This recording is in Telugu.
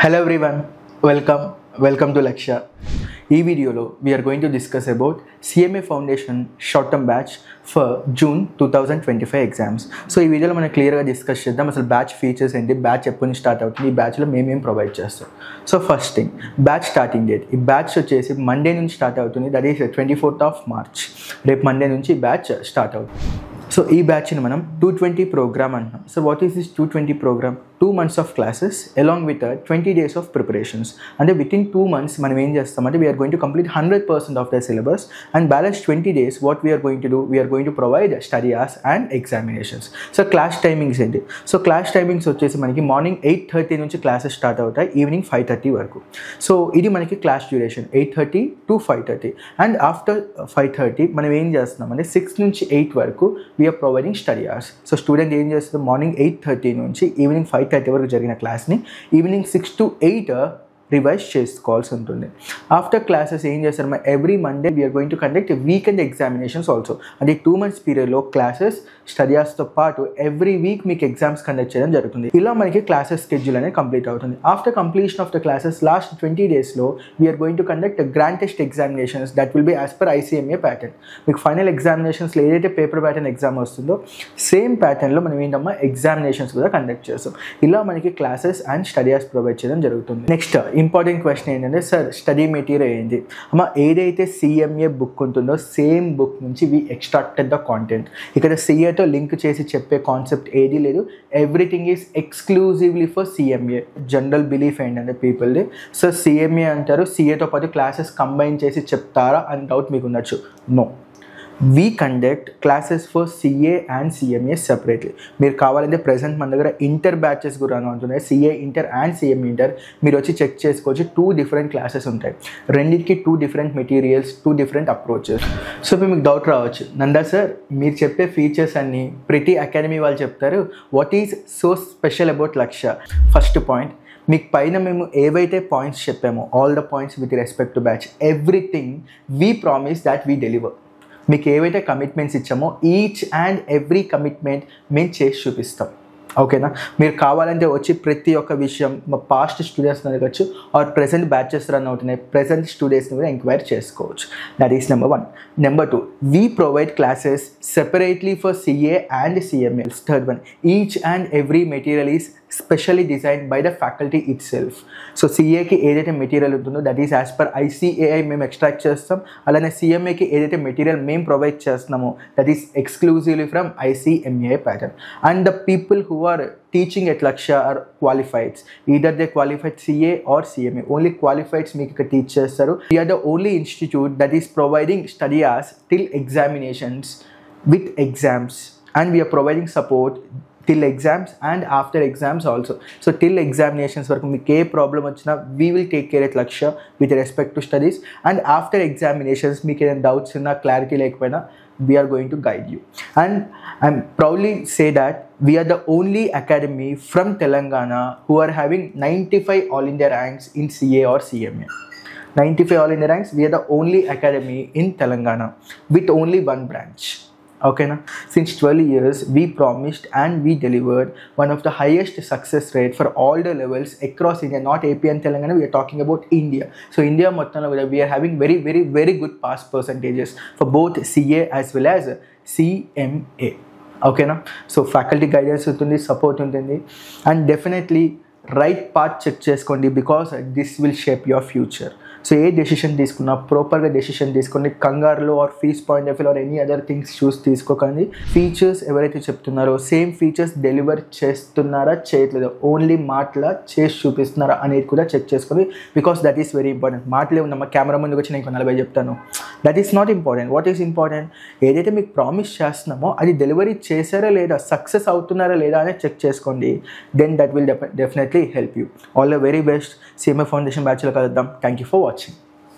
Hello everyone, welcome to Lakshya. ఈ వీడియోలో we are going to discuss about CMA Foundation short term batch for June 2025 exams. So ఈ వీడియోలో మనం క్లియర్గా డిస్కస్ చేద్దాం అసలు బ్యాచ్ ఫీచర్స్ ఏంటి, బ్యాచ్ ఎప్పటి నుంచి స్టార్ట్ అవుతుంది, ఈ బ్యాచ్లో మేమేం ప్రొవైడ్ చేస్తాం. So first thing batch starting date. ఈ బ్యాచ్ వచ్చేసి మండే నుంచి స్టార్ట్ అవుతుంది, దట్ ఈస్ 24th March. రేపు మండే నుంచి బ్యాచ్ స్టార్ట్ అవుతుంది. సో ఈ బ్యాచ్ని మనం 220 ప్రోగ్రామ్ అంటున్నాం. So what is this 220 programme? 2 months of classes along with 20 days of preparations. అంటే within 2 months మనం ఏం చేస్తామంటే we are going to complete 100% of the syllabus and balance 20 days what we are going to do, we are going to provide study hours and examinations. So class timings ఏంటి? సో క్లాస్ టైమింగ్స్ వచ్చేసి మనకి మార్నింగ్ 8:30 నుంచి క్లాసెస్ స్టార్ట్ అవుతాయి, ఈవినింగ్ 5:30 వరకు. సో ఇది మనకి class duration 8:30 to 5:30. And after 5:30 మనం ఏం చేస్తున్నామంటే 6 నుంచి 8 వరకు we're providing study hours. So student ఏం చేస్తుంది, మార్నింగ్ 8:30 నుంచి ఈవినింగ్ 5:30 వరకు జరిగిన క్లాస్ని ఈవినింగ్ 6 to 8 రివైజ్ చేసుకోవాల్సి ఉంటుంది. ఆఫ్టర్ క్లాసెస్ ఏం చేస్తారు, మరి every Monday we are going to conduct weekend examinations also. అంటే 2 months పీరియడ్లో క్లాసెస్ స్టడీ అవర్స్తో పాటు ఎవ్రీ వీక్ మీకు ఎగ్జామ్స్ కండక్ట్ చేయడం జరుగుతుంది. ఇలా మనకి క్లాసెస్ స్కెడ్యూల్ అనేది కంప్లీట్ అవుతుంది. After completion of the classes last 20 daysలో we are going to conduct grand test examinations that will be as per ICMA pattern. మీకు ఫైనల్ ఎగ్జామినేషన్స్లో ఏదైతే పేపర్ ప్యాటర్న్ ఎగ్జామ్ వస్తుందో సేమ్ ప్యాటర్న్లో మనం ఏంటమ్మా ఎగ్జామినేషన్స్ కూడా కండక్ట్ చేస్తాం. ఇలా మనకి classes and study hours provide చేయడం జరుగుతుంది. నెక్స్ట్ ఇంపార్టెంట్ క్వశ్చన్ ఏంటంటే, సార్ స్టడీ మెటీరియల్ ఏంటి అమ్మ? ఏదైతే CMA బుక్ ఉంటుందో సేమ్ బుక్ నుంచి వి ఎక్స్ట్రాక్టెడ్ ద కాంటెంట్. ఇక్కడ CAతో లింక్ చేసి చెప్పే కాన్సెప్ట్ ఏది లేదు, everything is exclusively for CMA. General belief ఏంటంటే పీపుల్ది, సో CMA అంటారు, CAతో పాటు క్లాసెస్ కంబైన్ చేసి చెప్తారా అని డౌట్ మీకు ఉండొచ్చు. No, we conduct classes for CA and CMA separately. మీరు కావాలంటే ప్రెసెంట్ మన దగ్గర ఇంటర్ బ్యాచెస్ కూడా ఉంటున్నాయి, CA inter and CMA inter. మీరు వచ్చి చెక్ చేసుకోవచ్చు, 2 different క్లాసెస్ ఉంటాయి. రెండింటికి 2 different materials, 2 different approaches. So మీకు డౌట్ రావచ్చు, నందా సార్ మీరు చెప్పే ఫీచర్స్ అన్నీ ప్రతి అకాడమీ వాళ్ళు చెప్తారు, what is so special about Lakshya? First point, మీకు పైన మేము ఏవైతే పాయింట్స్ చెప్పామో all the points with respect to batch, everything we promise that we deliver. మీకు ఏవైతే కమిట్మెంట్స్ ఇచ్చామో ఈచ్ అండ్ ఎవ్రీ కమిట్మెంట్ మేము చేసి చూపిస్తాం. ఓకేనా? మీరు కావాలంటే వచ్చి ప్రతి ఒక్క విషయం మా పాస్ట్ స్టూడెంట్స్ని అడగచ్చు, ఆర్ ప్రెసెంట్ బ్యాచెస్ రన్ అవుతున్నాయి, ప్రెసెంట్ స్టూడెంట్స్ని కూడా ఎంక్వైరీ చేసుకోవచ్చు. That is number 1. Number 2, we provide classes separately for CA and CMA. Third one, each and every material is specially designed by the faculty itself. So CAకి ఏదైతే మెటీరియల్ ఉంటుందో that is as per ICAI మేము ఎక్స్ట్రాక్ట్ చేస్తాం, అలానే CMAకి ఏదైతే మెటీరియల్ మేము ప్రొవైడ్ చేస్తున్నామో that is exclusively from ICMA pattern. And the people who are teaching at Lakshya are qualifieds. Either they qualified CA or CMA. Only qualifieds మీకు ఇక్కడ టీచ్ చేస్తారు. We are the only institute that is providing study hours till examinations with exams, and we are providing support till exams and after exams also. So till examinations వరకు మీకు ఏ ప్రాబ్లం వచ్చినా we will take care at Lakshya with respect to studies, and after examinations మీకు ఏదైనా డౌట్స్ ఉన్నా క్లారిటీ లేకపోయినా we are going to guide you. And I'm proudly say that we are the only academy from Telangana who are having 95 all India ranks in CA or CMA. 95 all India ranks. We are the only academy in Telangana with only 1 branch. Okay na? Since 12 years we promised and we delivered one of the highest success rate for all the levels across India, not AP and Telangana, we are talking about India. So India mottana we are having very good pass percentages for both CA as well as CMA. Okay na? So faculty guidance untundi, support untundi, and definitely right path check చేసుకోండి, because this will shape your future. So ఏ డెసిషన్ తీసుకున్నా ప్రాపర్గా డెసిషన్ తీసుకోండి, కంగారులో or fees point of view or any other things choose తీసుకోకండి. ఫీచర్స్ ఎవరైతే చెప్తున్నారో సేమ్ ఫీచర్స్ డెలివర్ చేస్తున్నారా చేయట్లేదో, ఓన్లీ మాటలా చేసి చూపిస్తున్నారా అనేది కూడా చెక్ చేసుకోండి, because that is very important. మాటలే ఉందమ్మా కెమెరా ముందుకు వచ్చి నేను 40 చెప్తాను, that is not important. What is important, ఏదైతే మీకు ప్రామిస్ చేస్తున్నామో అది డెలివరీ చేశారా లేదా, సక్సెస్ అవుతున్నారా లేదా అనేది చెక్ చేసుకోండి. Then that will definitely help you. All the very best. CMA Foundation batch lo kaludam. Thank you for watching.